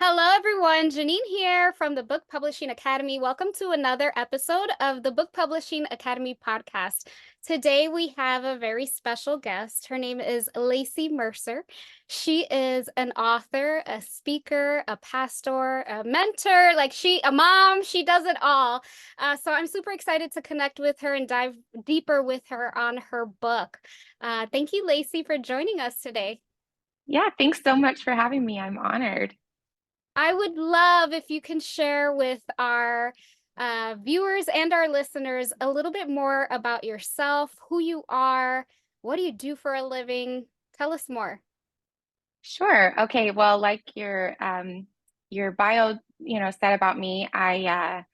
Hello, everyone. Janine here from the Book Publishing Academy. Welcome to another episode of the Book Publishing Academy podcast. Today, we have a very special guest. Her name is Lacie Mercer. She is an author, a speaker, a pastor, a mentor, a mom. She does it all. So I'm super excited to connect with her and dive deeper with her on her book. Thank you, Lacie, for joining us today. Yeah, thanks so much for having me. I'm honored. I would love if you can share with our viewers and our listeners a little bit more about yourself, who you are, what do you do for a living? Tell us more. Sure. Okay. Well, like your bio, said about me, I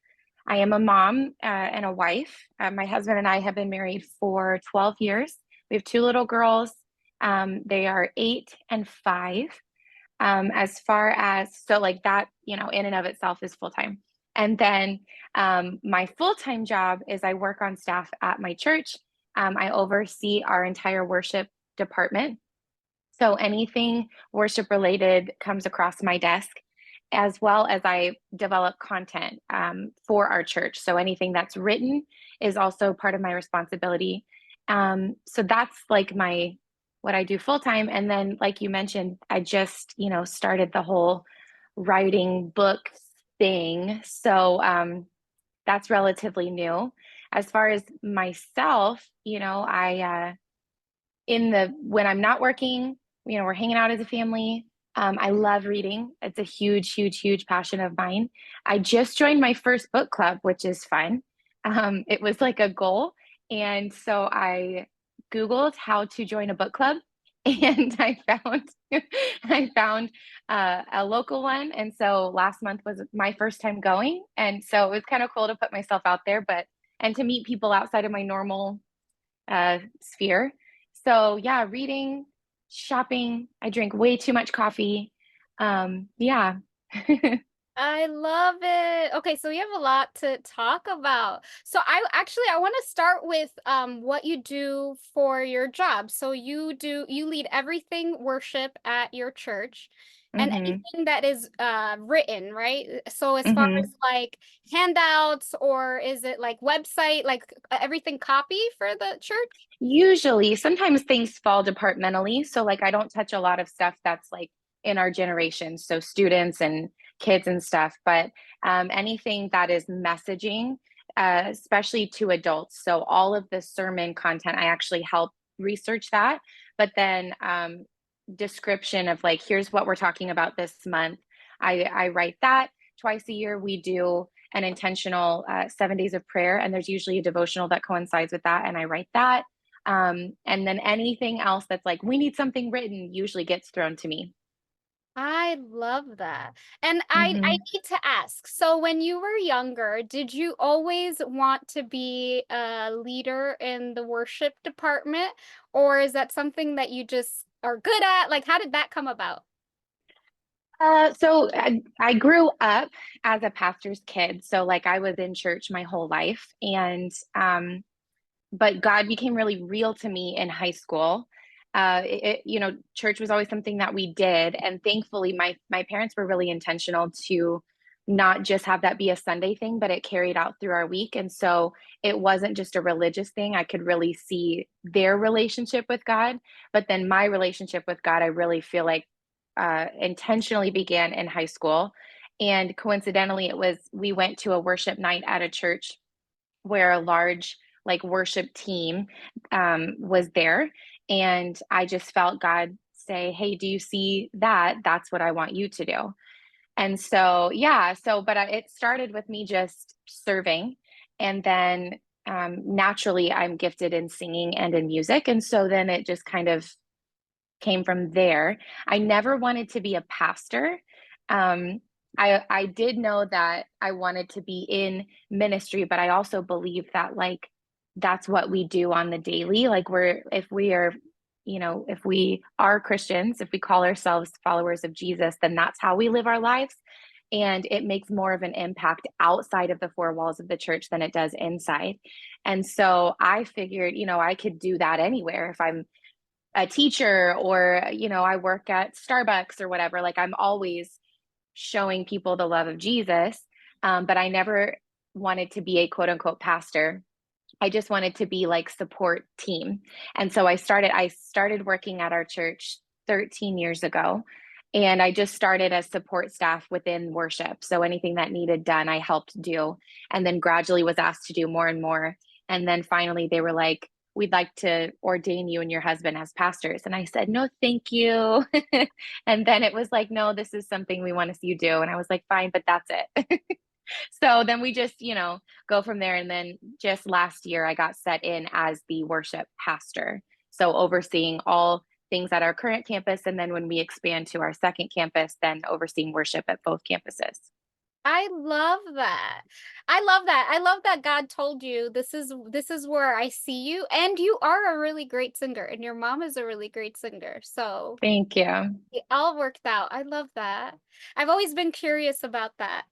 am a mom and a wife. My husband and I have been married for 12 years. We have two little girls. They are 8 and 5. As far as so like that, in and of itself is full time. And then my full-time job is I work on staff at my church. I oversee our entire worship department. So anything worship related comes across my desk, as well as I develop content for our church. So anything that's written is also part of my responsibility. So that's like my what I do full time. And then, like you mentioned, I just started the whole writing book thing. So that's relatively new. As far as myself, I in the when I'm not working, we're hanging out as a family. I love reading. It's a huge, huge, huge passion of mine. I just joined my first book club, which is fun. It was like a goal. And so I Googled how to join a book club and I found a local one. And so last month was my first time going. And so it was kind of cool to put myself out there, but and to meet people outside of my normal sphere. So yeah, reading, shopping. I drink way too much coffee. Yeah. I love it. Okay, so we have a lot to talk about. So I want to start with what you do for your job. So you lead everything worship at your church and hmm anything that is written, right? So as far hmm as like handouts, or is it like website, like everything copy for the church? Usually, sometimes things fall departmentally. So like I don't touch a lot of stuff that's like in our generation, so students and kids and stuff, but anything that is messaging, especially to adults. So all of the sermon content, I actually help research that, but then description of like, here's what we're talking about this month. I write that twice a year. We do an intentional 7 days of prayer, and there's usually a devotional that coincides with that, and I write that. And then anything else that's like, we need something written usually gets thrown to me. I love that. And I hmm need to ask, so when you were younger, did you always want to be a leader in the worship department, or is that something that you just are good at? Like, how did that come about? So I grew up as a pastor's kid. So like I was in church my whole life. And but God became really real to me in high school. Church was always something that we did, and thankfully, my parents were really intentional to not just have that be a Sunday thing, but it carried out through our week. And so it wasn't just a religious thing. I could really see their relationship with God, but then my relationship with God, I really feel like intentionally began in high school. And coincidentally, it was we went to a worship night at a church where a large like worship team was there, and I just felt God say, hey, do you see that? That's what I want you to do. And so yeah, it started with me just serving, and then naturally I'm gifted in singing and in music, and so then it just kind of came from there. I never wanted to be a pastor. Um, I did know that I wanted to be in ministry, but I also believe that like that's what we do on the daily. Like if we are Christians, if we call ourselves followers of Jesus, then that's how we live our lives. And it makes more of an impact outside of the four walls of the church than it does inside. And so I figured, I could do that anywhere if I'm a teacher or I work at Starbucks or whatever. Like I'm always showing people the love of Jesus. But I never wanted to be a quote unquote pastor. I just wanted to be like support team. And so I started working at our church 13 years ago. And I just started as support staff within worship. So anything that needed done, I helped do. And then gradually was asked to do more and more. And then finally they were like, we'd like to ordain you and your husband as pastors. And I said, no, thank you. And then it was like, no, this is something we want to see you do. And I was like, fine, but that's it. So then we just, go from there. And then just last year, I got set in as the worship pastor. So overseeing all things at our current campus. And then when we expand to our second campus, then overseeing worship at both campuses. I love that. I love that. I love that God told you this is where I see you, and you are a really great singer and your mom is a really great singer. So Thank you. it all worked out. I love that. I've always been curious about that.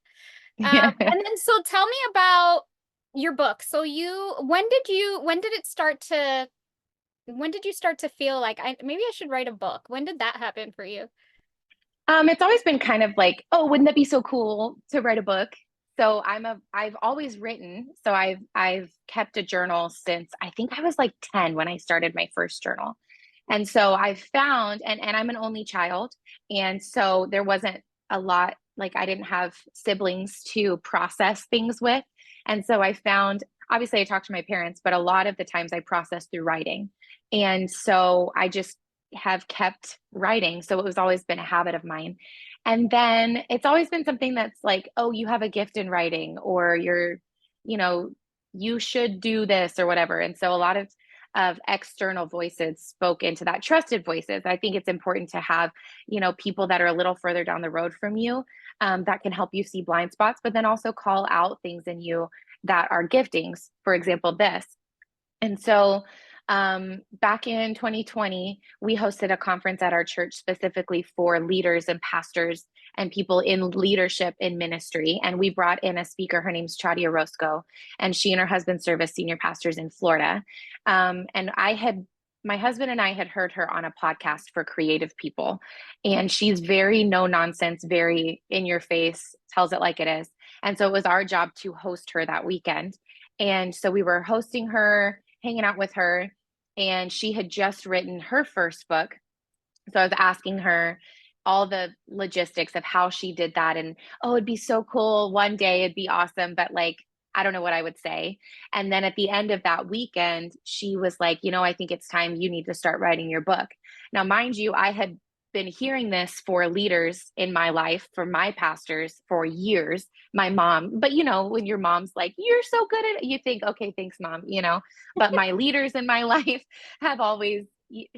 And then so tell me about your book. So when did you start to feel like maybe I should write a book? When did that happen for you? It's always been kind of like, oh, wouldn't that be so cool to write a book? So I've always written. So I've kept a journal since I think I was like 10 when I started my first journal. And so I've found, and I'm an only child. And so there wasn't a lot, like I didn't have siblings to process things with. And so I found, obviously I talked to my parents, but a lot of the times I process through writing. And so I just have kept writing. So it was always been a habit of mine. And then it's always been something that's like, oh, you have a gift in writing, or you know, you should do this or whatever. And so a lot of external voices spoke into that, trusted voices. I think it's important to have, people that are a little further down the road from you, that can help you see blind spots, but then also call out things in you that are giftings. For example, this. And so back in 2020, we hosted a conference at our church specifically for leaders and pastors and people in leadership in ministry. And we brought in a speaker. Her name's Chadia Roscoe, and she and her husband serve as senior pastors in Florida. And my husband and I had heard her on a podcast for creative people. And she's very no nonsense, very in your face, tells it like it is. And so it was our job to host her that weekend. And so we were hosting her, hanging out with her, and she had just written her first book. So I was asking her all the logistics of how she did that. And oh, it'd be so cool. One day it'd be awesome. But like, I don't know what I would say. And then at the end of that weekend, she was like, I think it's time you need to start writing your book. Now, mind you, I had been hearing this for leaders in my life, for my pastors for years, my mom. But when your mom's like, you're so good at it, you think, okay, thanks, mom. But my leaders in my life have always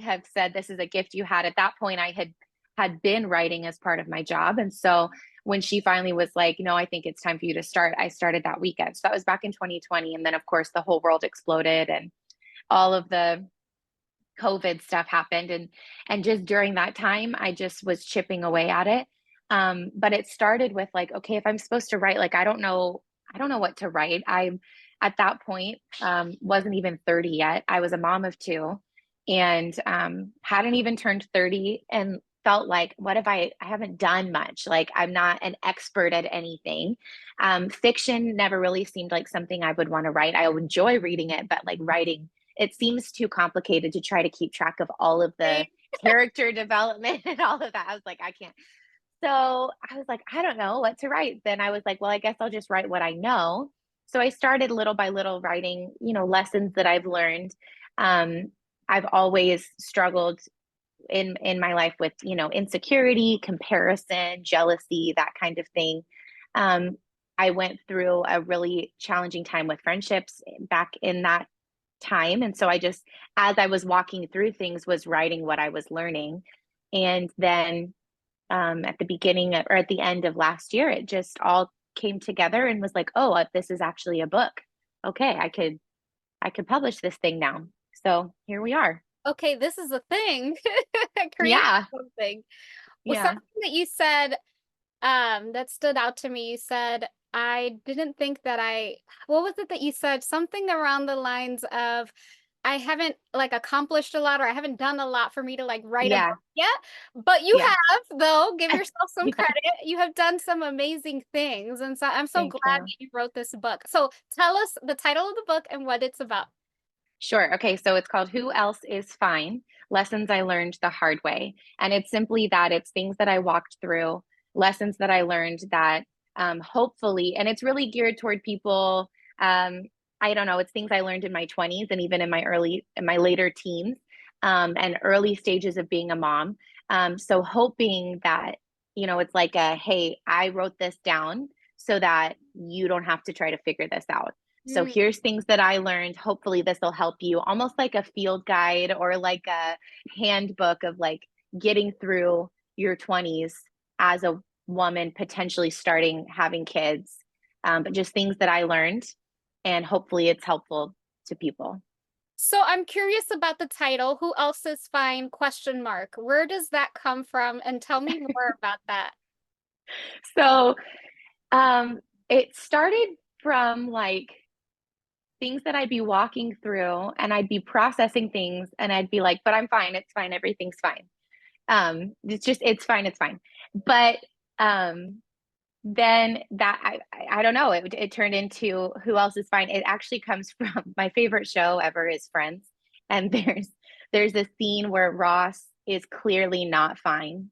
have said this is a gift you had. At that point, I had been writing as part of my job. And so when she finally was like, no, I think it's time for you to start, I started that weekend. So that was back in 2020. And then of course the whole world exploded and all of the COVID stuff happened. And just during that time, I just was chipping away at it. But it started with like, okay, if I'm supposed to write, like I don't know what to write. I'm at that point, wasn't even 30 yet. I was a mom of two, and hadn't even turned 30, and felt like, what if I haven't done much? Like I'm not an expert at anything. Fiction never really seemed like something I would want to write. I enjoy reading it, but like writing, it seems too complicated to try to keep track of all of the character development and all of that. I was like, I can't. So I was like, I don't know what to write. Then I was like, well, I guess I'll just write what I know. So I started little by little writing, lessons that I've learned. Um, I've always struggled in my life with, insecurity, comparison, jealousy, that kind of thing. Um, I went through a really challenging time with friendships back in that time. And so I just, as I was walking through things, was writing what I was learning. And then at the beginning or at the end of last year, it just all came together and was like, oh, this is actually a book. Okay, I could publish this thing now. So here we are. Okay, this is a thing. Create Yeah. something. Well, Yeah. something that you said that stood out to me. You said, I didn't think that what was it that you said? Something around the lines of, I haven't like accomplished a lot, or I haven't done a lot for me to like write a Yeah. book yet. But you Yeah. have, though. Give yourself some Yeah. credit. You have done some amazing things. And so I'm so Thank glad you. that you wrote this book. So tell us the title of the book and what it's about. Sure. Okay. So it's called Who Else Is Fine? Lessons I Learned the Hard Way. And it's simply that it's things that I walked through, lessons that I learned that hopefully, and it's really geared toward people. Um, I don't know, it's things I learned in my 20s and even in my later teens and early stages of being a mom. So hoping that, it's like hey, I wrote this down so that you don't have to try to figure this out. So Mm. here's things that I learned. Hopefully this will help you, almost like a field guide or like a handbook of like getting through your 20s as a woman potentially starting having kids. But just things that I learned, and hopefully it's helpful to people. So I'm curious about the title, Who Else Is Fine? Question mark. Where does that come from? And tell me more about that. So um, it started from like things that I'd be walking through and I'd be processing things and I'd be like, but I'm fine, it's fine, everything's fine. It's fine, it's fine. But um then that I don't know, it turned into Who Else Is Fine. It actually comes from my favorite show ever is Friends. And there's a scene where Ross is clearly not fine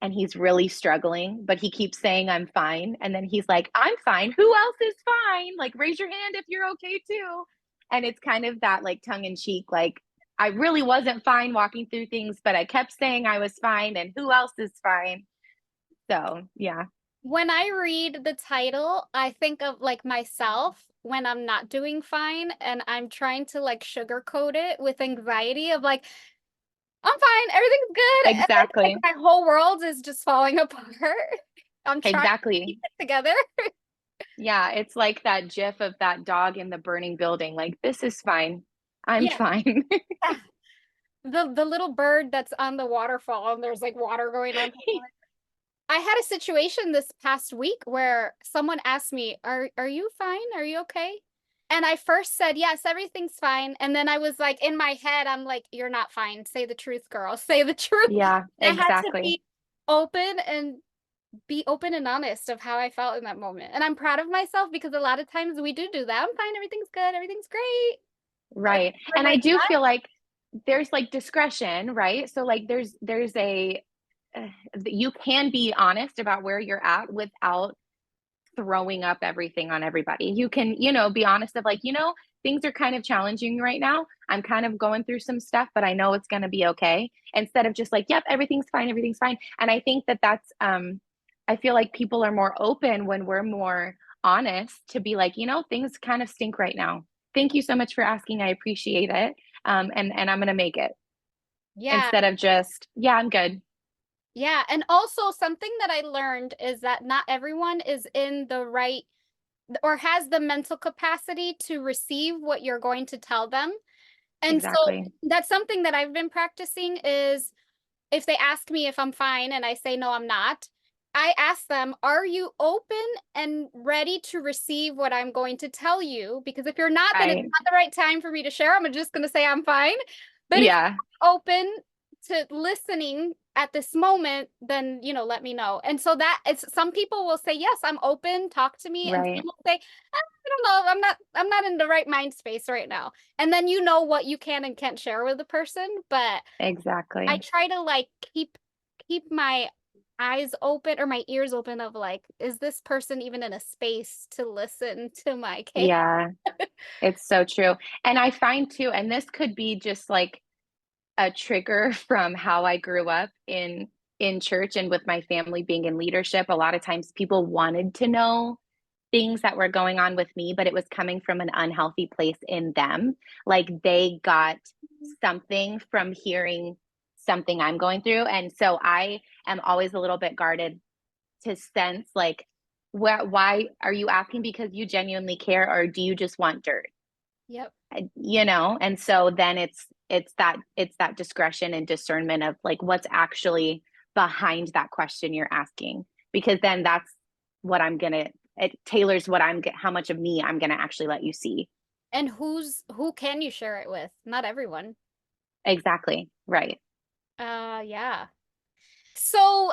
and he's really struggling, but he keeps saying, I'm fine. And then he's like, I'm fine. Who else is fine? Like, raise your hand if you're okay too. And it's kind of that like tongue in cheek, like, I really wasn't fine walking through things, but I kept saying I was fine. And who else is fine? So, yeah. When I read the title, I think of like myself when I'm not doing fine and I'm trying to like sugarcoat it with anxiety of like, I'm fine, everything's good. And then like Exactly. my whole world is just falling apart. I'm trying to keep Exactly. it together. Yeah. It's like that gif of that dog in the burning building. Like, this is fine. I'm Yeah. fine. The little bird that's on the waterfall and there's like water going on. I had a situation this past week where someone asked me, "Are you fine? Are you okay?" And I first said, "Yes, everything's fine." And then I was like in my head, I'm like, "You're not fine. Say the truth, girl. Say the truth." Yeah, I had to exactly. open and be open and honest of how I felt in that moment. And I'm proud of myself because a lot of times we do that. I'm fine, everything's good, everything's great. And Right. we're And I like, do what? feel like there's like discretion, right? So like there's a you can be honest about where you're at without throwing up everything on everybody. You can, be honest of like, things are kind of challenging right now. I'm kind of going through some stuff, but I know it's going to be okay. Instead of just like, yep, everything's fine, everything's fine. And I think that that's I feel like people are more open when we're more honest to be like, things kind of stink right now. Thank you so much for asking. I appreciate it. And I'm going to make it Yeah. instead of just, yeah, I'm good. Yeah. And also something that I learned is that not everyone is in the right or has the mental capacity to receive what you're going to tell them. And so Exactly. that's something that I've been practicing is if they ask me if I'm fine and I say no, I'm not, I ask them, are you open and ready to receive what I'm going to tell you? Because if you're not, then it's Right. not the right time for me to share. I'm just going to say I'm fine. But if Yeah. you're open to listening at this moment, then, let me know. And so that it's some people will say, yes, I'm open, talk to me. And some Right. will say, I don't know, I'm not in the right mind space right now. And then you know what you can and can't share with the person. But I Exactly. try to like keep my eyes open or my ears open of like, is this person even in a space to listen to my case? Yeah. It's so true. And I find too, and this could be just like a trigger from how I grew up in church and with my family being in leadership. A lot of times people wanted to know things that were going on with me, but it was coming from an unhealthy place in them. Like they got something from hearing something I'm going through. And so I am always a little bit guarded to sense like, why are you asking because you genuinely care or do you just want dirt? Yep. And so then it's that discretion and discernment of like what's actually behind that question you're asking, because then that's what I'm gonna it tailors what I'm how much of me I'm gonna actually let you see. And who can you share it with? Not everyone. Exactly. Right. Yeah. So,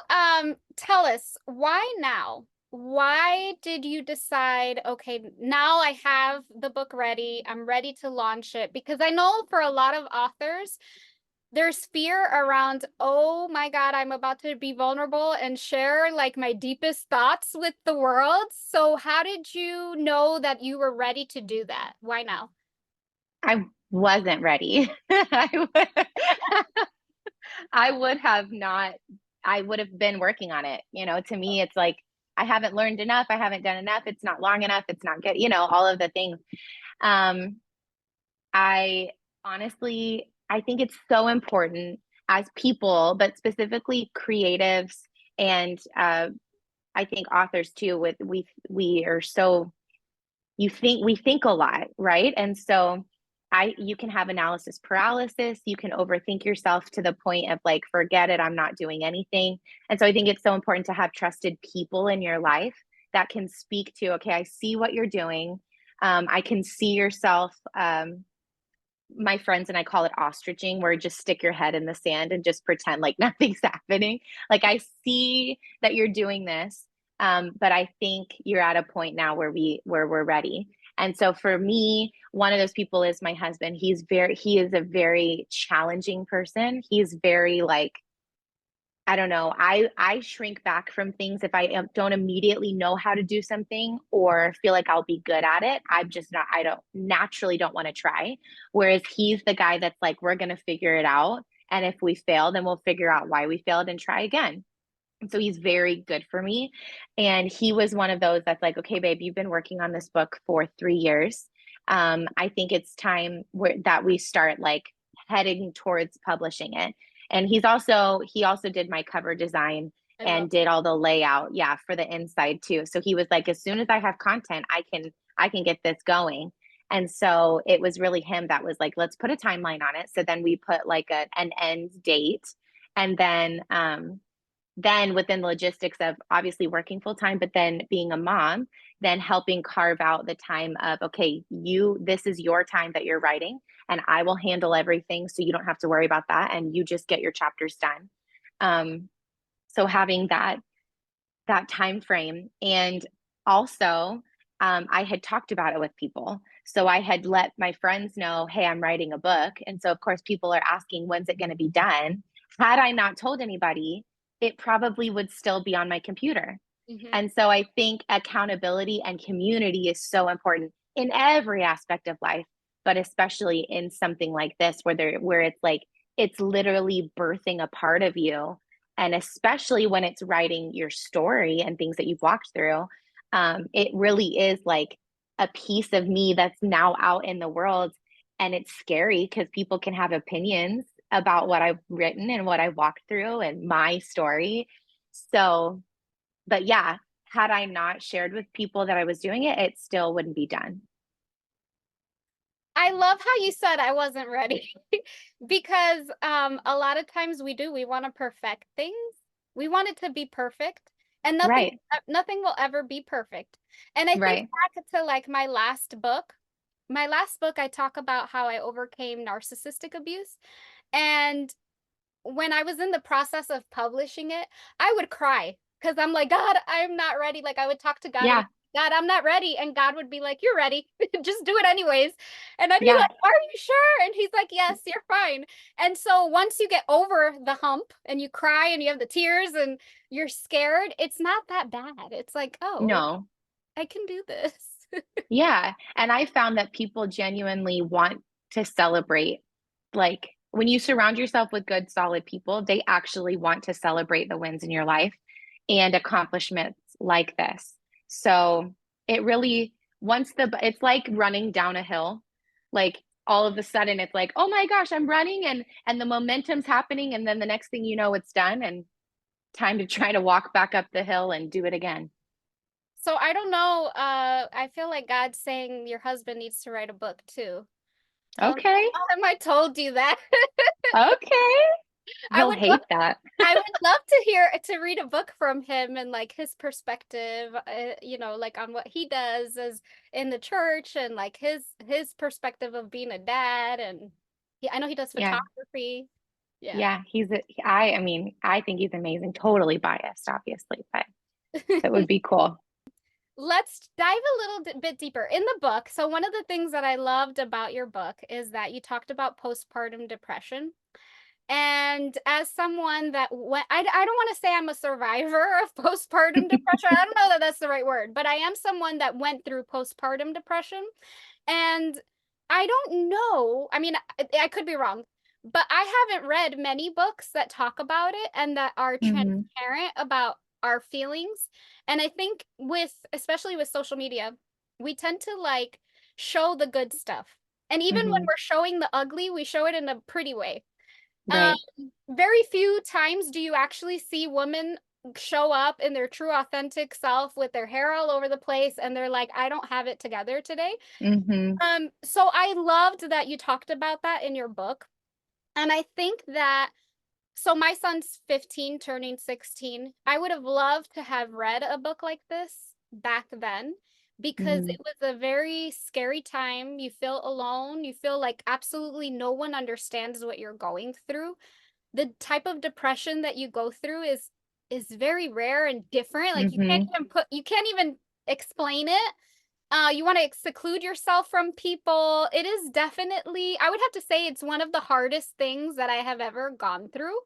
tell us, why now? Why did you decide, okay, now I have the book ready, I'm ready to launch it? Because I know for a lot of authors, there's fear around, oh my God, I'm about to be vulnerable and share like my deepest thoughts with the world. So, how did you know that you were ready to do that? Why now? I wasn't ready. I would have not, I would have been working on it. To me, it's like, I haven't learned enough. I haven't done enough. It's not long enough. It's not good. All of the things. Um, I honestly, I think it's so important as people, but specifically creatives and I think authors too. With we are so we think a lot, right? And so you can have analysis paralysis, you can overthink yourself to the point of like, forget it, I'm not doing anything. And so I think it's so important to have trusted people in your life that can speak to, okay, I see what you're doing. I can see yourself. My friends and I call it ostriching, where you just stick your head in the sand and just pretend like nothing's happening. Like, I see that you're doing this, but I think you're at a point now where we're ready. And so for me, one of those people is my husband. He is a very challenging person. He's very like, I don't know. I shrink back from things if I don't immediately know how to do something or feel like I'll be good at it. I'm just not. I don't naturally don't want to try. Whereas he's the guy that's like, we're gonna figure it out, and if we fail, then we'll figure out why we failed and try again. And so he's very good for me. And he was one of those that's like, okay, babe, you've been working on this book for 3 years. I think it's time that we start like heading towards publishing it. And he also did my cover design I love and did all the layout, yeah, for the inside too. So he was like, as soon as I have content, I can get this going. And so it was really him that was like, let's put a timeline on it. So then we put like an end date. And then within the logistics of obviously working full time, but then being a mom, then helping carve out the time of, okay, this is your time that you're writing, and I will handle everything. So you don't have to worry about that. And you just get your chapters done. So having that time frame. And also, I had talked about it with people. So I had let my friends know, hey, I'm writing a book. And so, of course, people are asking, when's it going to be done? Had I not told anybody, it probably would still be on my computer. it. And so I think accountability and community is so important in every aspect of life, but especially in something like this where it's like it's literally birthing a part of you, and especially when it's writing your story and things that you've walked through. It really is like a piece of me that's now out in the world, and it's scary because people can have opinions about what I've written and what I walked through and my story. So, but yeah, had I not shared with people that I was doing it, it still wouldn't be done. I love how you said I wasn't ready because a lot of times we want to perfect things. We want it to be perfect, and Right, nothing will ever be perfect. And I think right. back to like my last book. My last book, I talk about how I overcame narcissistic abuse. And when I was in the process of publishing it, I would cry because I'm like, God, I'm not ready. Like I would talk to God and Yeah, God, I'm not ready. And God would be like, you're ready. Just do it anyways. And I'd be yeah, like, are you sure? And he's like, yes, you're fine. And so once you get over the hump and you cry and you have the tears and you're scared, it's not that bad. It's like, oh, no. I can do this. Yeah. And I found that people genuinely want to celebrate. Like when you surround yourself with good, solid people, they actually want to celebrate the wins in your life and accomplishments like this. So it really, it's like running down a hill. Like all of a sudden it's like, oh my gosh, I'm running and the momentum's happening. And then the next thing you know, it's done and time to try to walk back up the hill and do it again. So I don't know. I feel like God's saying your husband needs to write a book too. Okay. Tell him I told you that. Okay. I He'll would love hate that. I would love to read a book from him and like his perspective, like on what he does as in the church and like his perspective of being a dad and I know he does Yeah. photography. Yeah. Yeah. I mean, I think he's amazing. Totally biased, obviously, but that would be cool. Let's dive a little bit deeper in the book. So one of the things that I loved about your book is that you talked about postpartum depression. And as someone that went, I don't want to say I'm a survivor of postpartum depression. I don't know that that's the right word, but I am someone that went through postpartum depression. And I don't know. I mean, I could be wrong, but I haven't read many books that talk about it and that are Hmm. transparent about our feelings. And I think especially with social media, we tend to like show the good stuff. And even when Hmm. we're showing the ugly, we show it in a pretty way. Um, Right. Very few times do you actually see women show up in their true authentic self with their hair all over the place and they're like, I don't have it together today. Hmm. So I loved that you talked about that in your book. And I think that so my son's 15 turning 16. I would have loved to have read a book like this back then because Hmm. it was a very scary time. You feel alone. You feel like absolutely no one understands what you're going through. The type of depression that you go through is very rare and different. Like Hmm. you can't even explain it. You want to seclude yourself from people. It is definitely, I would have to say it's one of the hardest things that I have ever gone through.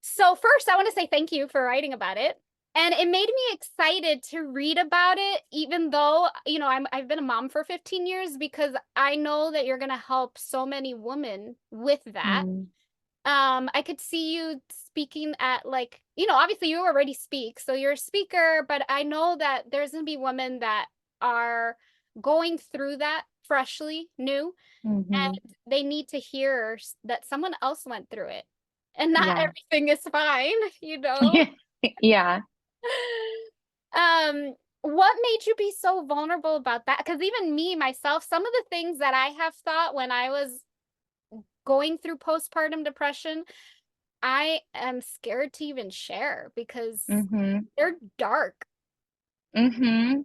So first, I want to say thank you for writing about it. And it made me excited to read about it, even though, I've been a mom for 15 years because I know that you're going to help so many women with that. Hmm. I could see you speaking at like, obviously you already speak, so you're a speaker, but I know that there's gonna be women that are going through that freshly new, Hmm. and they need to hear that someone else went through it, and not Yeah. everything is fine, you know? Yeah. What made you be so vulnerable about that? Because even me, myself, some of the things that I have thought when I was going through postpartum depression, I am scared to even share because Hmm. they're dark. Hmm.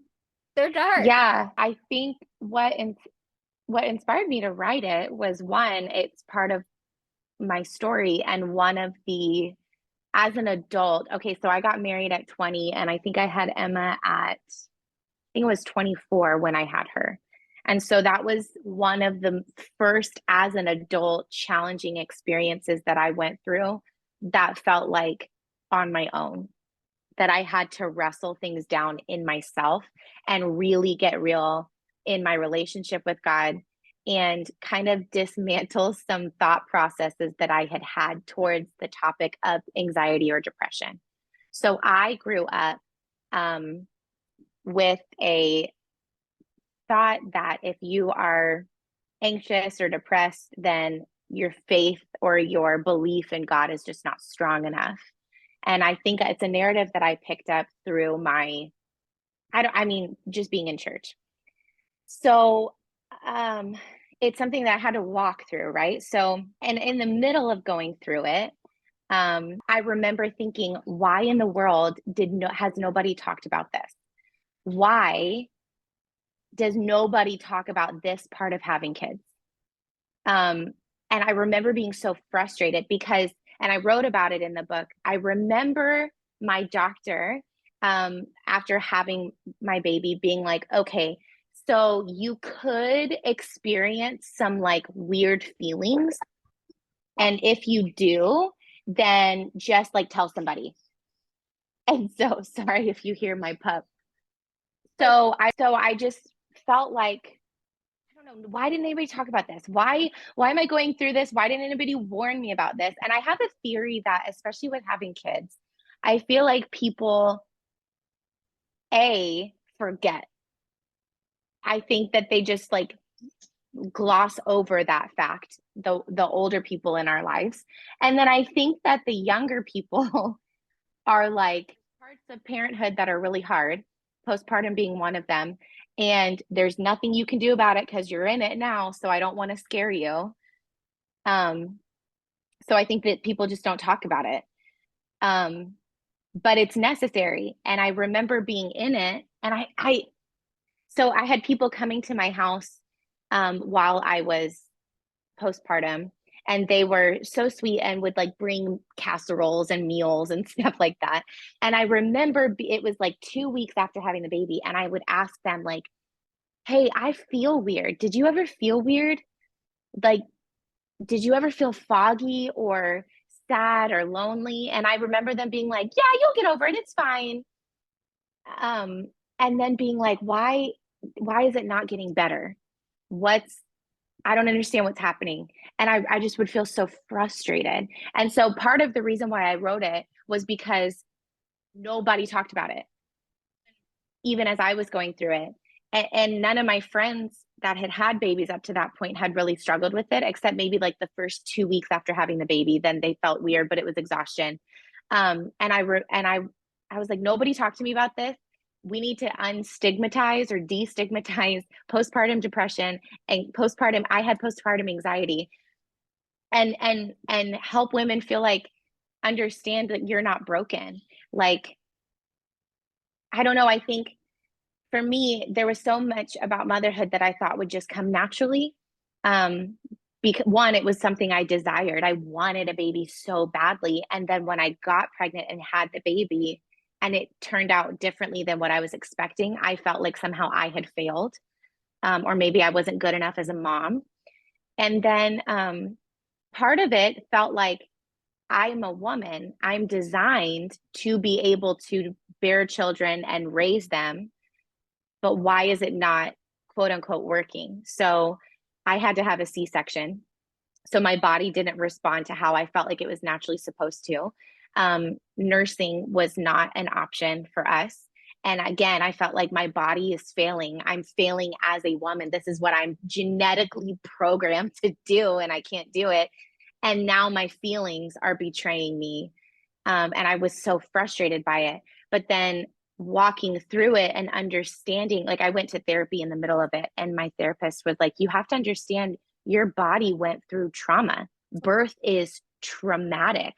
They're dark. Yeah. I think what inspired me to write it was one, it's part of my story and one of the as an adult. Okay, so I got married at 20 and I think I had Emma at I think it was 24 when I had her. And so that was one of the first as an adult challenging experiences that I went through that felt like on my own, that I had to wrestle things down in myself and really get real in my relationship with God and kind of dismantle some thought processes that I had had towards the topic of anxiety or depression. So I grew up um, with a thought that if you are anxious or depressed, then your faith or your belief in God is just not strong enough. And I think it's a narrative that I picked up through I mean, just being in church. So, um, it's something that I had to walk through, right? So, and in the middle of going through it, I remember thinking, why in the world has nobody talked about this? Why does nobody talk about this part of having kids? Um, and I remember being so frustrated because, and I wrote about it in the book. I remember my doctor, after having my baby, being like, okay, so you could experience some like weird feelings. And if you do, then just like tell somebody. And so, sorry if you hear my pup. So I just felt like I don't know, why didn't anybody talk about this? Why am I going through this? Why didn't anybody warn me about this? And I have a theory that especially with having kids, I feel like people forget. I think that they just like gloss over that fact, the older people in our lives. And then I think that the younger people are like parts of parenthood that are really hard, postpartum being one of them. And there's nothing you can do about it because you're in it now. So I don't want to scare you. Um, So I think that people just don't talk about it. Um, but it's necessary. And I remember being in it, and so I had people coming to my house while I was postpartum, and they were so sweet and would like bring casseroles and meals and stuff like that. And I remember it was like 2 weeks after having the baby, and I would ask them like, "Hey, I feel weird. Did you ever feel weird? Like, did you ever feel foggy or sad or lonely?" And I remember them being like, "Yeah, you'll get over it. It's fine." Um, and then being like, why is it not getting better? What's I don't understand what's happening. And I just would feel so frustrated. And so part of the reason why I wrote it was because nobody talked about it, even as I was going through it. And none of my friends that had had babies up to that point had really struggled with it, except maybe like the first 2 weeks after having the baby. Then they felt weird, but it was exhaustion. And I was like, nobody talked to me about this. We need to unstigmatize or destigmatize postpartum depression and postpartum. I had postpartum anxiety, and help women feel like understand that you're not broken. Like, I don't know. I think for me, there was so much about motherhood that I thought would just come naturally. Because one, it was something I desired. I wanted a baby so badly. And then when I got pregnant and had the baby, and it turned out differently than what I was expecting, I felt like somehow I had failed, or maybe I wasn't good enough as a mom. And then part of it felt like I'm a woman. I'm designed to be able to bear children and raise them, but why is it not quote unquote working? So I had to have a C-section. So my body didn't respond to how I felt like it was naturally supposed to. Nursing was not an option for us. And again, I felt like my body is failing. I'm failing as a woman. This is what I'm genetically programmed to do, and I can't do it. And now my feelings are betraying me. And I was so frustrated by it. But then walking through it and understanding, like I went to therapy in the middle of it, and my therapist was like, you have to understand your body went through trauma. Birth is traumatic.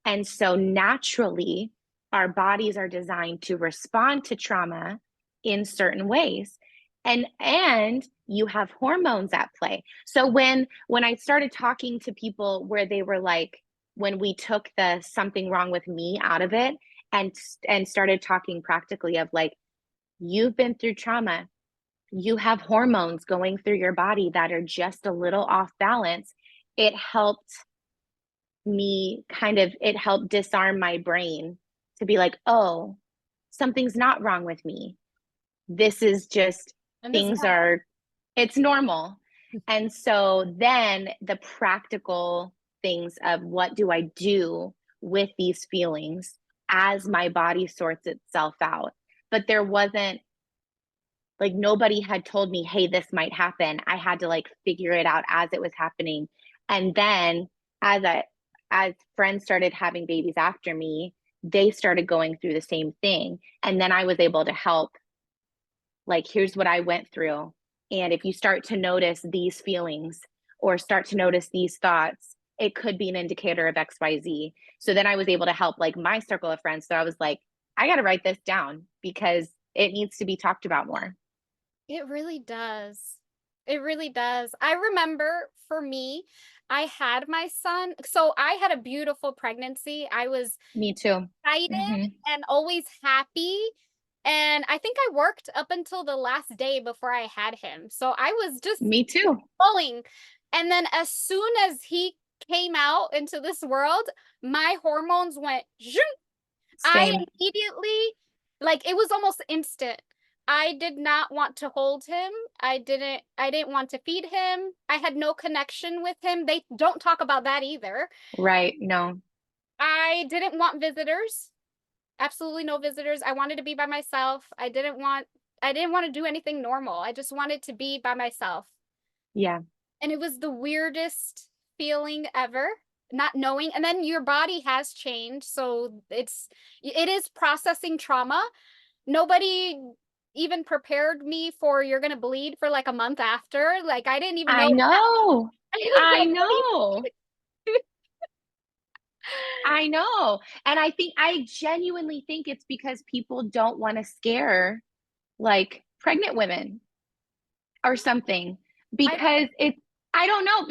And so naturally, our bodies are designed to respond to trauma in certain ways. And you have hormones at play. So when I started talking to people where they were like, when we took the something wrong with me out of it, and started talking practically of like, you've been through trauma, you have hormones going through your body that are just a little off balance. It helped it helped disarm my brain to be like, oh, something's not wrong with me. This is just And this is things are, it's normal. And so then the practical things of what do I do with these feelings as my body sorts itself out. But there wasn't like, nobody had told me, hey, this might happen. I had to like figure it out as it was happening. And then as I as friends started having babies after me, they started going through the same thing. And then I was able to help, like, here's what I went through. And if you start to notice these feelings or start to notice these thoughts, it could be an indicator of XYZ. So then I was able to help like my circle of friends. So I was like, I got to write this down because it needs to be talked about more. it really does. It really does. I remember for me, I had my son. So I had a beautiful pregnancy. I was Me too. excited Hmm. and always happy. And I think I worked up until the last day before I had him. So I was just Me too. going. And then as soon as he came out into this world, my hormones went zoom. I Same. immediately, like it was almost instant. I did not want to hold him. I didn't want to feed him. I had no connection with him. They don't talk about that either. Right. No. I didn't want visitors. Absolutely no visitors. I wanted to be by myself. I didn't want to do anything normal. I just wanted to be by myself. Yeah. And it was the weirdest feeling ever, not knowing. And then your body has changed, so it is processing trauma. Nobody even prepared me for you're gonna bleed for like a month after. Like I didn't even I know know. I was I like, what do you know. I know. And I genuinely think it's because people don't want to scare like pregnant women or something I because I don't know.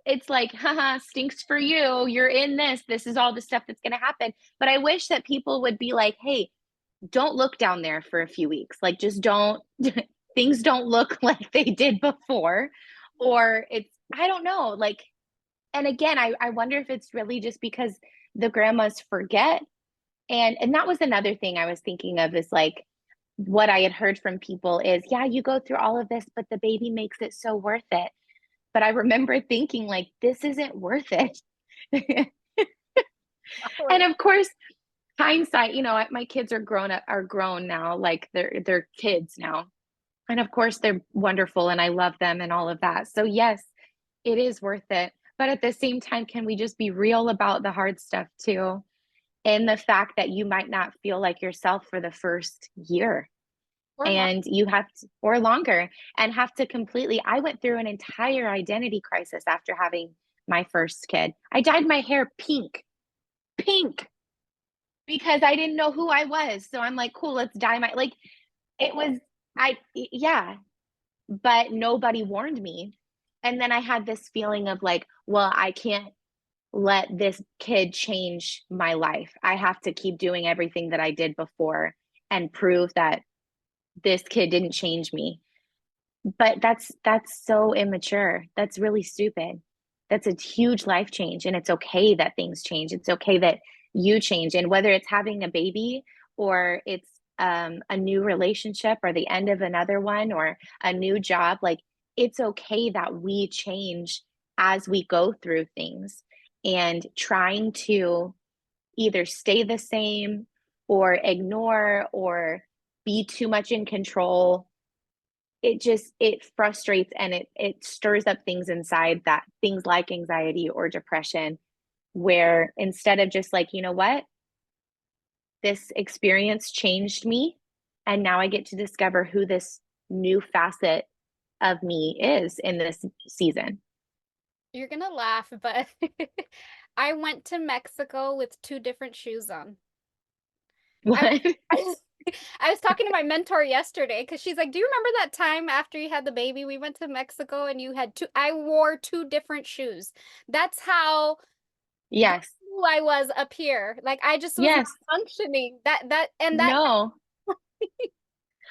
It's like, haha, stinks for you. You're in this. This is all the stuff that's going to happen. But I wish that people would be like, hey, don't look down there for a few weeks. Like, just don't, things don't look like they did before. Or I don't know. Like, and again, I wonder if it's really just because the grandmas forget. And that was another thing I was thinking of is like, what I had heard from people is, yeah, you go through all of this, but the baby makes it so worth it. But I remember thinking, like, this isn't worth it. And of course, hindsight, my kids are grown now, like they're kids now. And of course, they're wonderful and I love them and all of that. So yes, it is worth it. But at the same time, can we just be real about the hard stuff too? And the fact that you might not feel like yourself for the first year or long. and you have to, or longer, and have to completely. I went through an entire identity crisis after having my first kid. I dyed my hair pink, because I didn't know who I was. So I'm like, cool, let's dye my, like, it was, yeah, but nobody warned me. And then I had this feeling of like, well, I can't let this kid change my life. I have to keep doing everything that I did before and prove that this kid didn't change me. But that's so immature. That's really stupid. That's a huge life change. And it's okay that things change. It's okay that you change. And whether it's having a baby or it's a new relationship or the end of another one or a new job, like it's okay that we change as we go through things. And trying to either stay the same or ignore or be too much in control, it frustrates and it stirs up things inside, that things like anxiety or depression, where instead of just like, you know what, this experience changed me and now I get to discover who this new facet of me is in this season. You're gonna laugh, but I went to Mexico with two different shoes on. I What? I was, I was talking to my mentor yesterday because she's like, "Do you remember that time after you had the baby, we went to Mexico and you had two?" I wore two different shoes. That's how Yes. who I was up here. Like I just was not Yes. functioning. That No.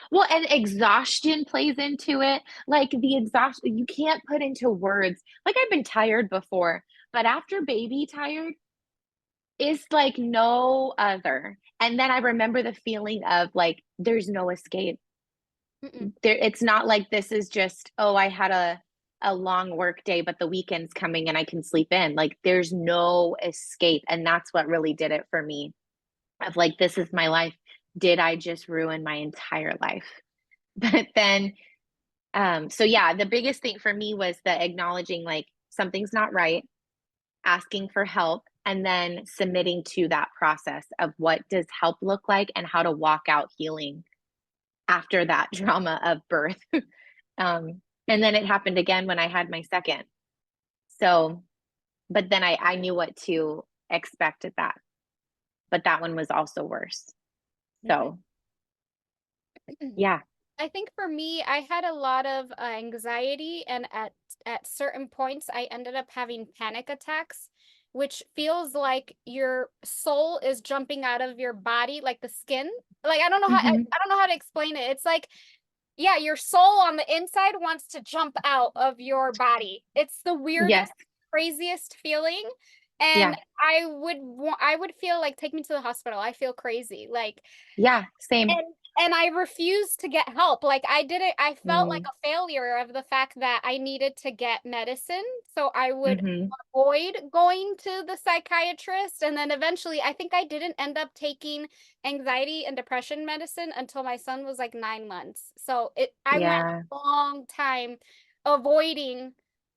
Well, and exhaustion plays into it. Like the exhaustion, you can't put into words. Like I've been tired before, but after baby tired is like no other. And then I remember the feeling of like, there's no escape. Mm-mm. It's not like this is just, oh, I had a long work day, but the weekend's coming and I can sleep in. Like there's no escape. And that's what really did it for me. Of like, this is my life. Did I just ruin my entire life? But then so yeah, the biggest thing for me was the acknowledging like something's not right, asking for help, and then submitting to that process of what does help look like and how to walk out healing after that trauma of birth. And then it happened again when I had my second. So, but then I knew what to expect at that. But that one was also worse. So, yeah. I think for me, I had a lot of anxiety, and at certain points, I ended up having panic attacks, which feels like your soul is jumping out of your body, like the skin. Like Hmm. I don't know how to explain it. It's like, yeah, your soul on the inside wants to jump out of your body. It's the weirdest, Yes. craziest feeling. And Yeah. I would feel like, take me to the hospital. I feel crazy. Like, Yeah. Same. and I refused to get help. Like I did it, I felt like Mm. a failure of the fact that I needed to get medicine. So I would Hmm. avoid going to the psychiatrist. And then eventually, I think I didn't end up taking anxiety and depression medicine until my son was like 9 months. So I went Yeah. a long time avoiding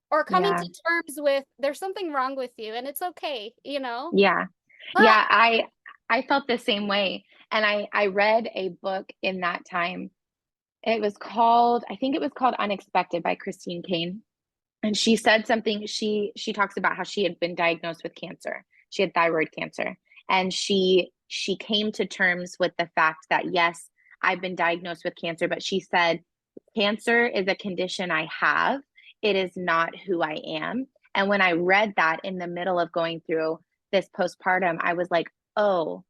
or coming Yeah. to terms with there's something wrong with you and it's okay, you know? Yeah. But Yeah, I felt the same way. And I read a book in that time. It was called, I think it was called Unexpected by Christine Kane. And she said something, she talks about how she had been diagnosed with cancer. She had thyroid cancer. And she came to terms with the fact that, yes, I've been diagnosed with cancer, but she said, cancer is a condition I have. It is not who I am. And when I read that in the middle of going through this postpartum, I was like, oh,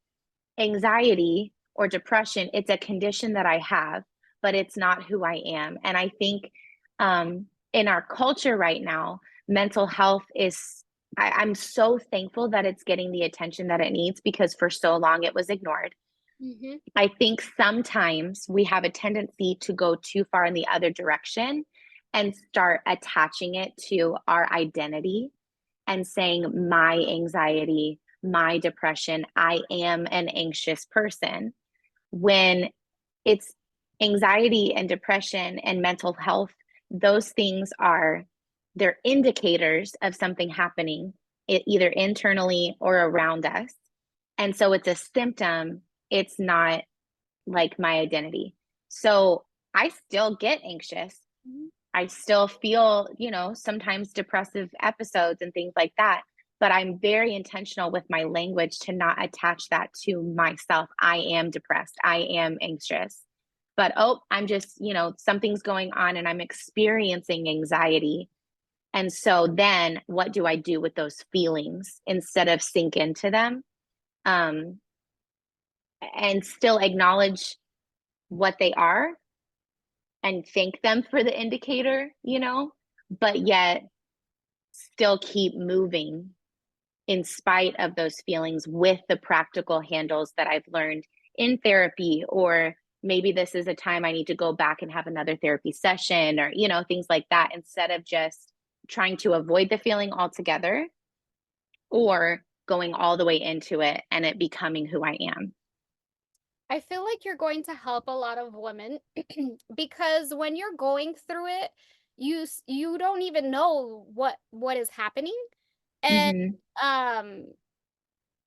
anxiety or depression, it's a condition that I have, but it's not who I am. And I think in our culture right now, mental health is, I'm so thankful that it's getting the attention that it needs because for so long it was ignored. Mm-hmm. I think sometimes we have a tendency to go too far in the other direction and start attaching it to our identity and saying, my anxiety, my depression, I am an anxious person. When it's anxiety and depression and mental health, those things are, they're indicators of something happening, either internally or around us. And so it's a symptom, it's not like my identity. So I still get anxious. Mm-hmm. I still feel, sometimes depressive episodes and things like that. But I'm very intentional with my language to not attach that to myself. I am depressed. I am anxious. But I'm just, something's going on and I'm experiencing anxiety. And so then what do I do with those feelings instead of sink into them? Um, and still acknowledge what they are and thank them for the indicator, but yet still keep moving in spite of those feelings with the practical handles that I've learned in therapy, or maybe this is a time I need to go back and have another therapy session, or, things like that, instead of just trying to avoid the feeling altogether or going all the way into it and it becoming who I am. I feel like you're going to help a lot of women because when you're going through it, you don't even know what is happening. And Mm-hmm. um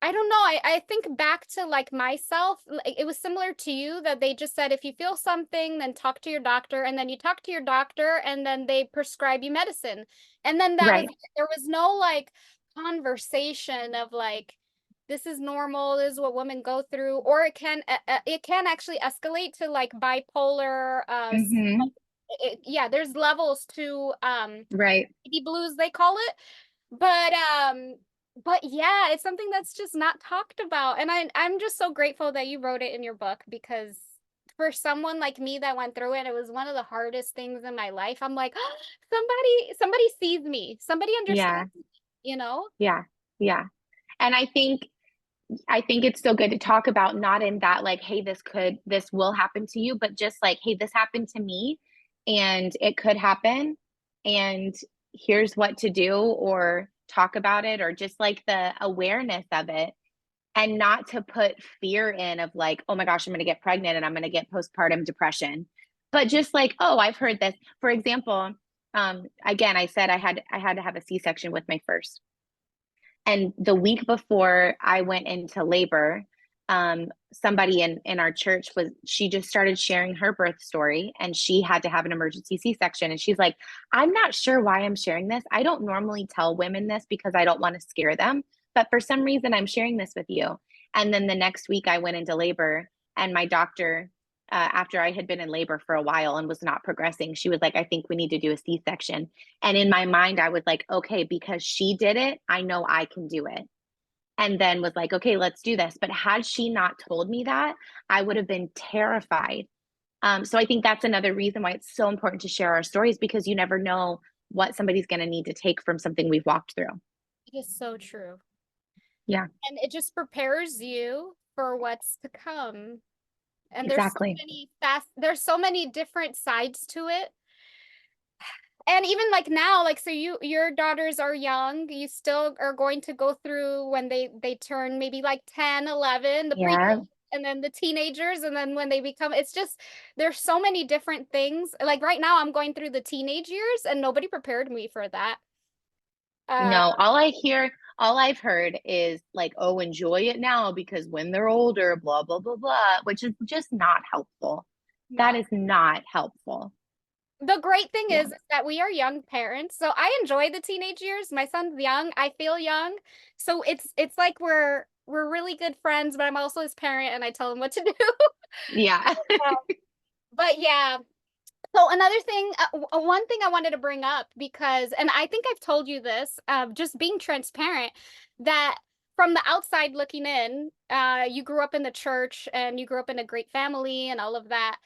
I don't know. I think back to like myself, it was similar to you that they just said if you feel something, then talk to your doctor, and then you talk to your doctor and then they prescribe you medicine. And then that was Right. it. There was no like conversation of like this is normal, this is what women go through, or it can actually escalate to like bipolar Mm-hmm. yeah, there's levels to Right. baby blues they call it. But yeah, it's something that's just not talked about. And I'm just so grateful that you wrote it in your book because for someone like me that went through it, it was one of the hardest things in my life. I'm like, oh, somebody sees me. Somebody Yeah. understands me, you know? Yeah. Yeah. And I think it's still good to talk about, not in that like, hey, this will happen to you, but just like, hey, this happened to me and it could happen. And here's what to do, or talk about it, or just like the awareness of it, and not to put fear in of like, oh my gosh, I'm going to get pregnant and I'm going to get postpartum depression. But just like, oh, I've heard this. For example, again, I said I had to have a C-section with my first. And the week before I went into labor, somebody in our church she just started sharing her birth story and she had to have an emergency C-section. And she's like, I'm not sure why I'm sharing this. I don't normally tell women this because I don't want to scare them. But for some reason, I'm sharing this with you. And then the next week I went into labor and my doctor, after I had been in labor for a while and was not progressing, she was like, I think we need to do a C-section. And in my mind, I was like, okay, because she did it, I know I can do it. And then was like, okay, let's do this. But had she not told me that, I would have been terrified. So I think that's another reason why it's so important to share our stories, because you never know what somebody's going to need to take from something we've walked through. It is so true. Yeah, And it just prepares you for what's to come. And exactly. there's so many different sides to it. And even like now, like so your daughters are young, you still are going to go through when they turn maybe like 10, 11, the pre Yeah. and then the teenagers, and then when they become, it's just there's so many different things. Like right now I'm going through the teenage years and nobody prepared me for that. Uh No, all I've heard is like, oh, enjoy it now because when they're older, blah, blah, blah, blah, which is just not helpful. That no. is not helpful. The great thing Yeah. is that we are young parents. So I enjoy the teenage years. My son's young. I feel young. So it's like we're really good friends, but I'm also his parent and I tell him what to do. Yeah. Um, but yeah, so another thing, one thing I wanted to bring up because, and I think I've told you this, just being transparent, that from the outside looking in, you grew up in the church and you grew up in a great family and all of that.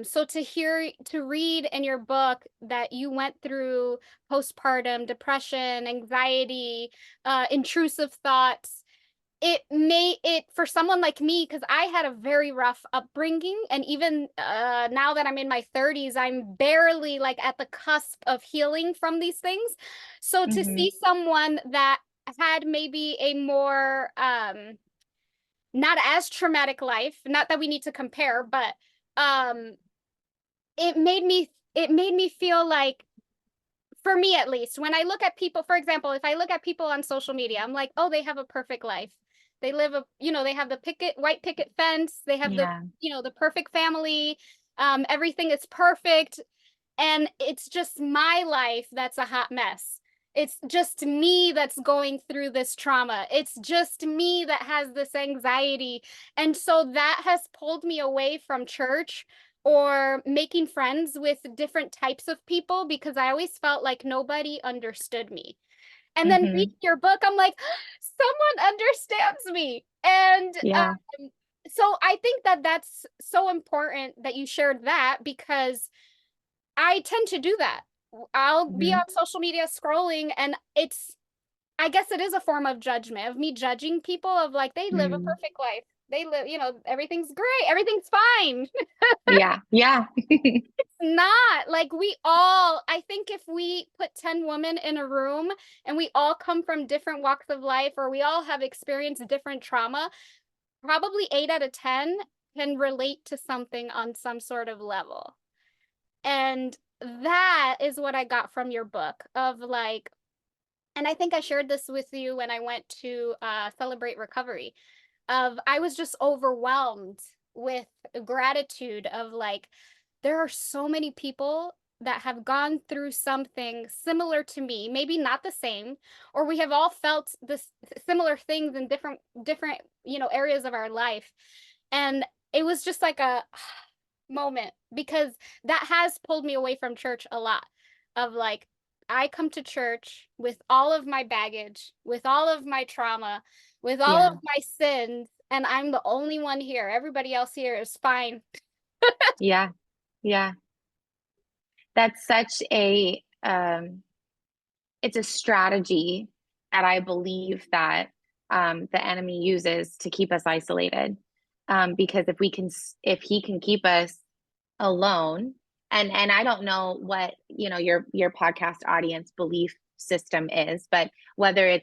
So to read in your book that you went through postpartum depression, anxiety, intrusive thoughts, it made it for someone like me because I had a very rough upbringing, and even now that I'm in my 30s, I'm barely like at the cusp of healing from these things. So to Hmm. see someone that had maybe a more not as traumatic life, not that we need to compare, but um it made me feel like, for me at least, when I look at people, for example, if I look at people on social media, I'm like, oh, they have a perfect life. They live they have the white picket fence. They have Yeah. the perfect family. Everything is perfect. And it's just my life that's a hot mess. It's just me that's going through this trauma. It's just me that has this anxiety. And so that has pulled me away from church or making friends with different types of people because I always felt like nobody understood me. And then reading Hmm. your book, I'm like, someone understands me. And Yeah. so I think that that's so important that you shared that because I tend to do that. I'll be Hmm. on social media scrolling, and I guess it is a form of judgment, of me judging people, of like, they live a Mm. perfect life. They live, everything's great, everything's fine. Yeah. Yeah. Not like I think if we put 10 women in a room and we all come from different walks of life or we all have experienced different trauma, probably 8 out of 10 can relate to something on some sort of level. And that is what I got from your book of like, and I think I shared this with you when I went to celebrate recovery. Of I was just overwhelmed with gratitude of like, there are so many people that have gone through something similar to me, maybe not the same, or we have all felt this similar things in different areas of our life. And it was just like a moment because that has pulled me away from church a lot of like, I come to church with all of my baggage, with all of my trauma, with all of Yeah. my sins, and I'm the only one here. Everybody else here is fine. Yeah. Yeah. That's such it's a strategy that I believe that the enemy uses to keep us isolated. Because if he can keep us alone, and I don't know what, your podcast audience belief system is, but whether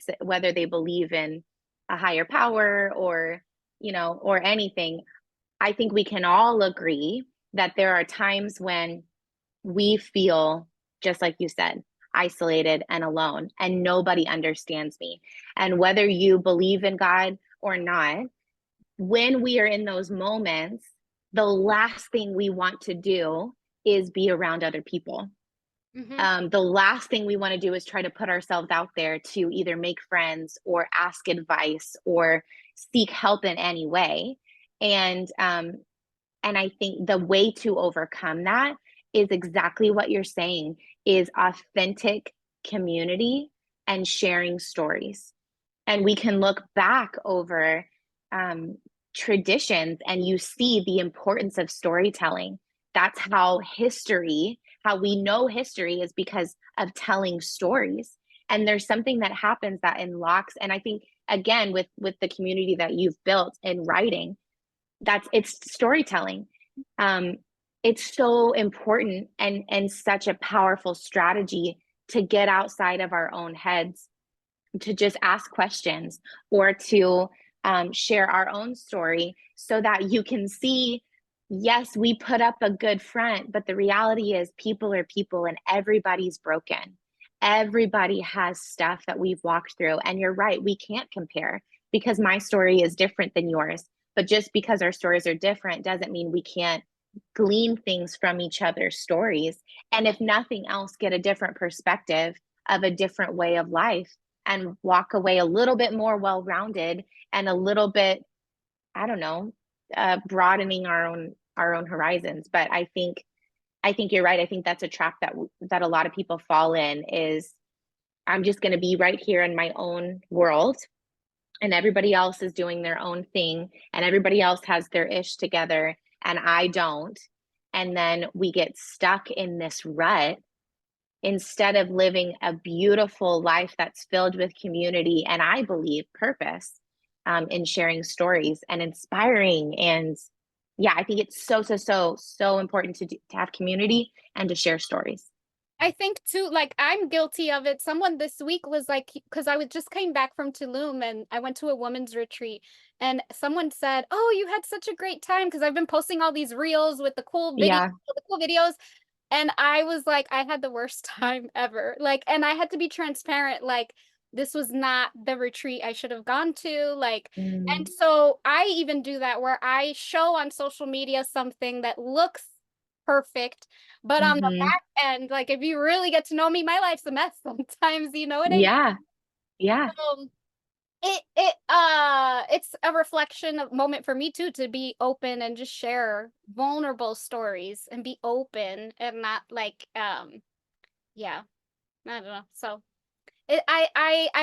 they believe in a higher power or, or anything, I think we can all agree that there are times when we feel, just like you said, isolated and alone, and nobody understands me. And whether you believe in God or not, when we are in those moments, the last thing we want to do is be around other people. Hmm. The last thing we want to do is try to put ourselves out there to either make friends or ask advice or seek help in any way. And and I think the way to overcome that is exactly what you're saying, is authentic community and sharing stories. And we can look back over um, traditions and you see the importance of storytelling. That's how we know history is because of telling stories. And there's something that happens that unlocks, and I think again with the community that you've built in writing, it's storytelling. um it's so important and such a powerful strategy to get outside of our own heads, to just ask questions or to share our own story so that you can see, yes, we put up a good front, but the reality is people are people and everybody's broken. Everybody has stuff that we've walked through. And you're right, we can't compare because my story is different than yours. But just because our stories are different doesn't mean we can't glean things from each other's stories. And if nothing else, get a different perspective of a different way of life. and walk away a little bit more well-rounded and a little bit, I don't know, broadening our own horizons. But I think you're right. I think that's a trap that a lot of people fall in is I'm just going to be right here in my own world and everybody else is doing their own thing and everybody else has their ish together and I don't. And then we get stuck in this rut instead of living a beautiful life that's filled with community and I believe purpose, in sharing stories and inspiring. And yeah, I think it's so important to have community and to share stories. I think too, like I'm guilty of it. Someone this week was like, because I was just came back from Tulum and I went to a women's retreat, and someone said, "Oh, you had such a great time," because I've been posting all these reels with Yeah. the cool videos, and I was like, I had the worst time ever. Like, and I had to be transparent. Like, this was not the retreat I should have gone to. Like, and Mm, so I even do that where I show on social media something that looks perfect, but on the hmm. back end, like, if you really get to know me, my life's a mess sometimes. You know what I mean? Yeah. Yeah. Um, it's a reflection of moment for me too to be open and just share vulnerable stories and be open and not like yeah, I don't know. So I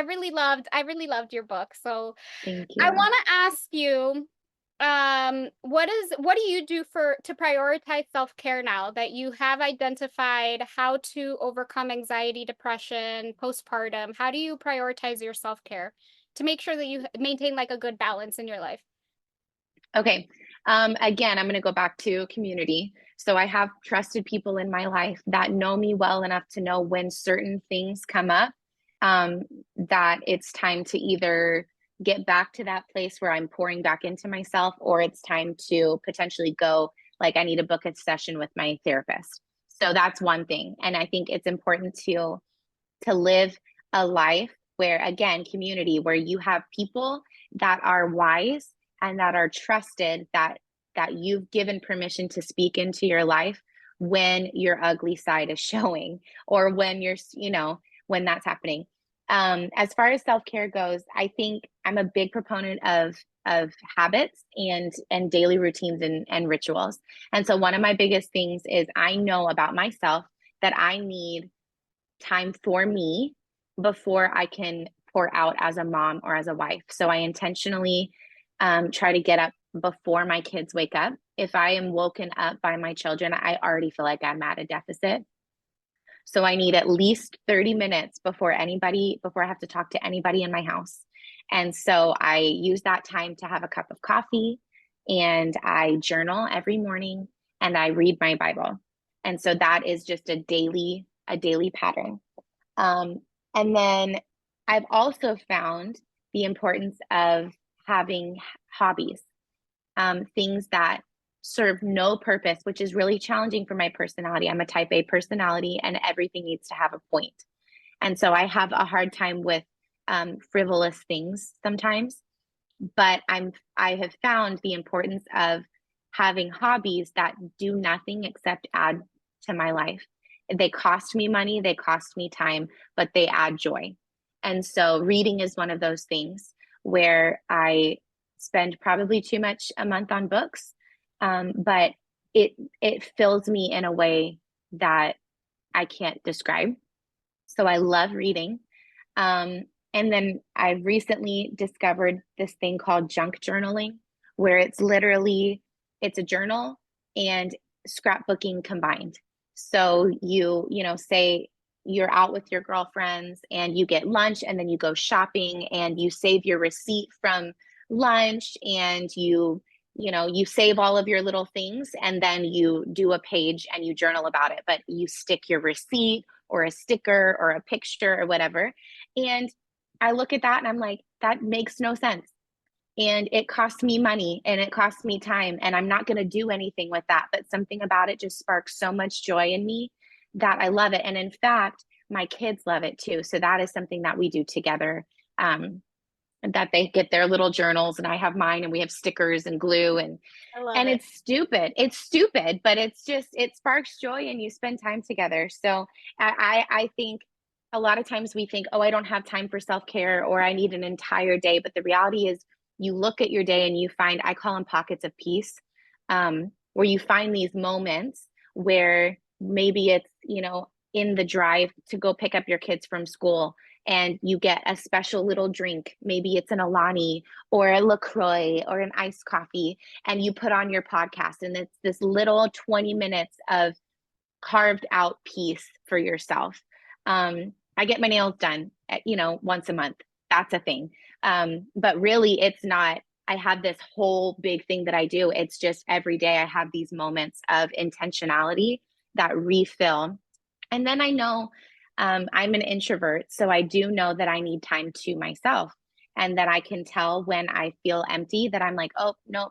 really loved your book. So Thank I you. want to ask you, what do you do for to prioritize self-care now that you have identified how to overcome anxiety, depression, postpartum? How do you prioritize your self-care to make sure that you maintain like a good balance in your life? Okay. Again, I'm going to go back to community. So I have trusted people in my life that know me well enough to know when certain things come up, um, that it's time to either get back to that place where I'm pouring back into myself, or it's time to potentially go, like, I need to book a session with my therapist. So that's one thing. And I think it's important to live a life where, again, community, where you have people that are wise and that are trusted, that you've given permission to speak into your life when your ugly side is showing, or when when that's happening. As far as self-care goes, I think I'm a big proponent of habits and daily routines and rituals. And so one of my biggest things is I know about myself that I need time for me before I can pour out as a mom or as a wife. So I intentionally, try to get up before my kids wake up. If I am woken up by my children, I already feel like I'm at a deficit. So I need at least 30 minutes before I have to talk to anybody in my house. And so I use that time to have a cup of coffee and I journal every morning and I read my Bible. And so that is just a daily pattern. Um, and then I've also found the importance of having hobbies, things that serve no purpose, which is really challenging for my personality. I'm a type A personality, and everything needs to have a point. And so I have a hard time with, frivolous things sometimes. But I have found the importance of having hobbies that do nothing except add to my life. They cost me money, they cost me time, but they add joy. And so reading is one of those things where I spend probably too much a month on books, but it fills me in a way that I can't describe. So I love reading. And then I've recently discovered this thing called junk journaling, where it's a journal and scrapbooking combined. So say you're out with your girlfriends and you get lunch and then you go shopping and you save your receipt from lunch and you save all of your little things and then you do a page and you journal about it, but you stick your receipt or a sticker or a picture or whatever. And I look at that and I'm like, that makes no sense. And it costs me money and it costs me time. And I'm not going to do anything with that. But something about it just sparks so much joy in me that I love it. And in fact, my kids love it too. So that is something that we do together. That they get their little journals and I have mine and we have stickers and glue I love and it. it's stupid, but it sparks joy and you spend time together. So I think a lot of times we think, oh, I don't have time for self-care or I need an entire day. But the reality is, you look at your day and you find, I call them pockets of peace, where you find these moments where maybe it's, in the drive to go pick up your kids from school and you get a special little drink. Maybe it's an Alani or a LaCroix or an iced coffee, and you put on your podcast, and it's this little 20 minutes of carved out peace for yourself. I get my nails done, once a month. That's a thing. But really, it's not. I have this whole big thing that I do. It's just every day I have these moments of intentionality that refill. And then I know I'm an introvert, so I do know that I need time to myself, and that I can tell when I feel empty that I'm like, oh, no,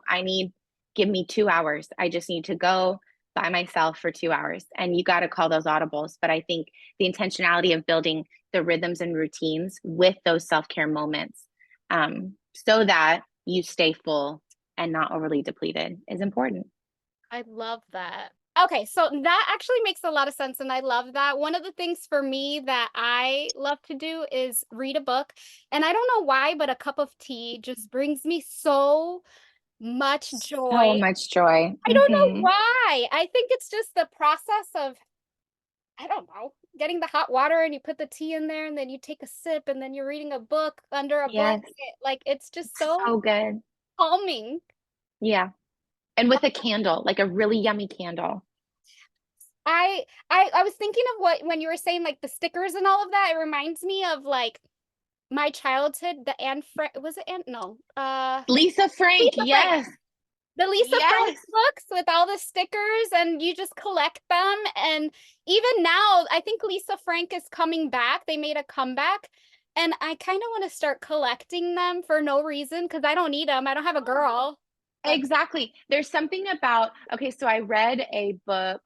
give me 2 hours. I just need to go by myself for 2 hours. And you got to call those audibles. But I think the intentionality of building the rhythms and routines with those self care moments, so that you stay full and not overly depleted, is important. I love that. Okay, so that actually makes a lot of sense, and I love that. One of the things for me that I love to do is read a book, and I don't know why, but a cup of tea just brings me so much So joy. much joy. I don't know Mm-hmm. why. I think it's just the process of, I don't know, getting the hot water and you put the tea in there and then you take a sip and then you're reading a book under a blanket. Yes. Like it's just so So good. calming. Yeah. And with a candle, like a really yummy candle. I was thinking of what when you were saying like the stickers and all of that, it reminds me of like my childhood, the Anne Frank was it Anne? No. Lisa Frank. Lisa Frank. Yes. The Lisa Frank Yes. books with all the stickers and you just collect them. And even now, I think Lisa Frank is coming back. They made a comeback. And I kind of want to start collecting them for no reason because I don't need them. I don't have a girl. But Exactly. There's something about, okay, so I read a book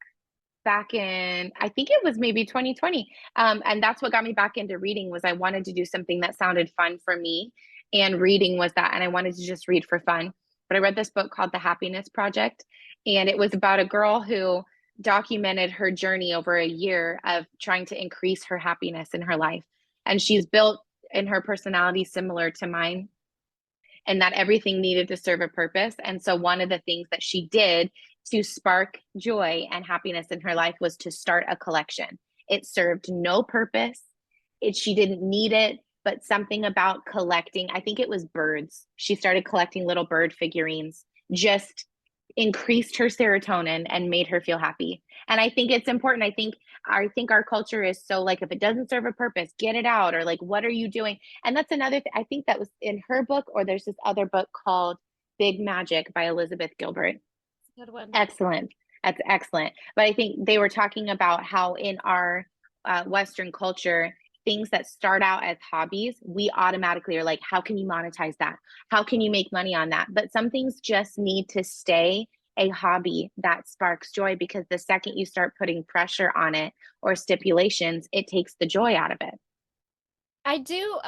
back in, I think it was maybe 2020. And that's what got me back into reading, was I wanted to do something that sounded fun for me. And reading was that. And I wanted to just read for fun. But I read this book called The Happiness Project. And it was about a girl who documented her journey over a year of trying to increase her happiness in her life. And she's built in her personality similar to mine, and that everything needed to serve a purpose. And so one of the things that she did to spark joy and happiness in her life was to start a collection. It served no purpose. She didn't need it, but something about collecting, I think it was birds. She started collecting little bird figurines, just increased her serotonin and made her feel happy. And I think it's important. I think our culture is so like, if it doesn't serve a purpose, get it out, or like, what are you doing? And that's another thing. I think that was in her book, or there's this other book called Big Magic by Elizabeth Gilbert. good one. Excellent. That's excellent. But I think they were talking about how in our Western culture, things that start out as hobbies, we automatically are like, how can you monetize that? How can you make money on that? But some things just need to stay a hobby that sparks joy, because the second you start putting pressure on it or stipulations, it takes the joy out of it. I do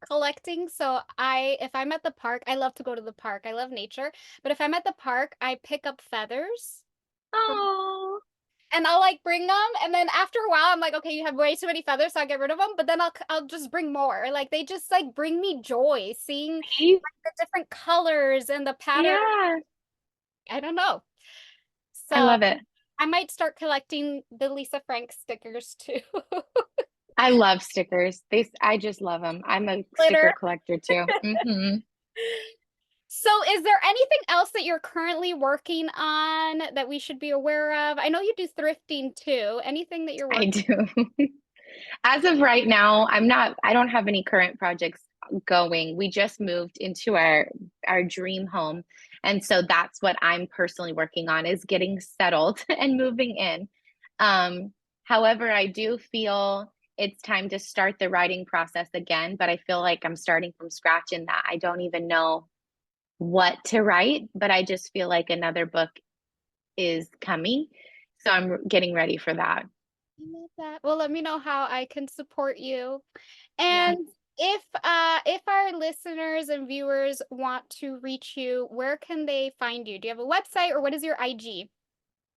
collecting. So if I'm at the park, I love to go to the park. I love nature. But if I'm at the park, I pick up feathers Oh, and I'll like bring them. And then after a while, I'm like, okay, you have way too many feathers, so I'll get rid of them. But then I'll just bring more. Like they just like bring me joy seeing see? like the different colors and the pattern. Yeah, I don't know. I So love it. I might start collecting the Lisa Frank stickers too. I love stickers. I just love them. I'm a Glitter. sticker collector too. Hmm. So, is there anything else that you're currently working on that we should be aware of? I know you do thrifting too. Anything that you're I working? do. As of right now, I don't have any current projects going. We just moved into our dream home. And so that's what I'm personally working on, is getting settled and moving in. Um, However, I do feel it's time to start the writing process again, but I feel like I'm starting from scratch in that I don't even know what to write, but I just feel like another book is coming. So I'm getting ready for that. I love that. Well, let me know how I can support you. Yes. And if our listeners and viewers want to reach you, where can they find you? Do you have a website or what is your IG?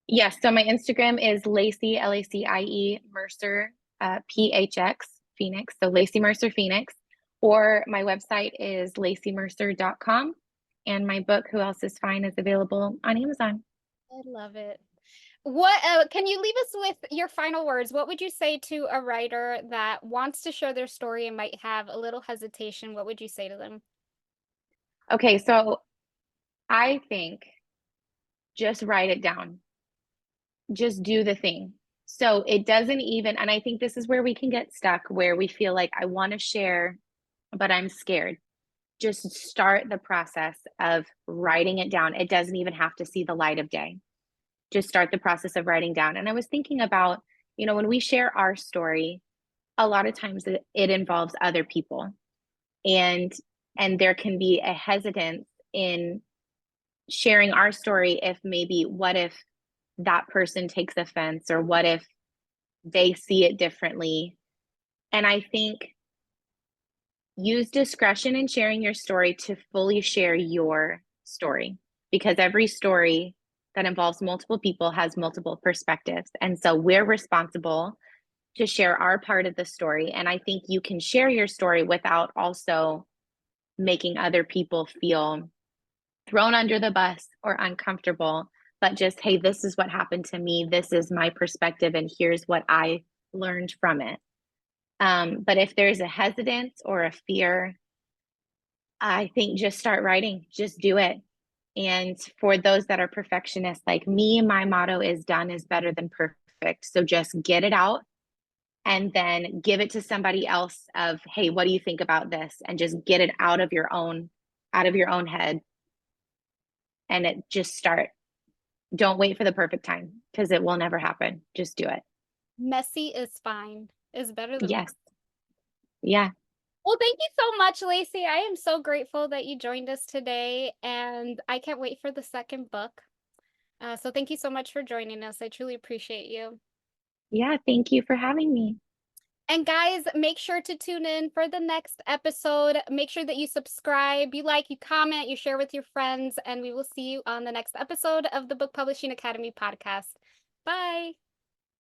Yes. So my Instagram is Lacie, Lacie Mercer, PHX. Phoenix, so Lacie Mercer Phoenix, or my website is laciemercer.com. And my book, Who Else is Fine, is available on Amazon. I love it. What can you leave us with your final words? What would you say to a writer that wants to share their story and might have a little hesitation? What would you say to them? Okay, so I think just write it down. Just do the thing. So it doesn't even, and I think this is where we can get stuck, where we feel like I want to share, but I'm scared. Just start the process of writing it down. It doesn't even have to see the light of day. Just start the process of writing down. And I was thinking about, when we share our story, a lot of times it involves other people. And there can be a hesitance in sharing our story if maybe what if that person takes offense, or what if they see it differently. And I think use discretion in sharing your story to fully share your story, because every story that involves multiple people has multiple perspectives. And so we're responsible to share our part of the story. And I think you can share your story without also making other people feel thrown under the bus or uncomfortable, but just, hey, this is what happened to me. This is my perspective, and here's what I learned from it. But if there's a hesitance or a fear, I think just start writing, just do it. And for those that are perfectionists like me, my motto is done is better than perfect. So just get it out and then give it to somebody else of, hey, what do you think about this? And just get it out of your own head, and it just start. Don't wait for the perfect time, because it will never happen. Just do it. Messy is fine. Is better than. Yes. Yeah. Well, thank you so much, Lacie. I am so grateful that you joined us today, and I can't wait for the second book. So thank you so much for joining us. I truly appreciate you. Yeah. Thank you for having me. And guys, make sure to tune in for the next episode. Make sure that you subscribe, you like, you comment, you share with your friends, and we will see you on the next episode of the Book Publishing Academy podcast. Bye.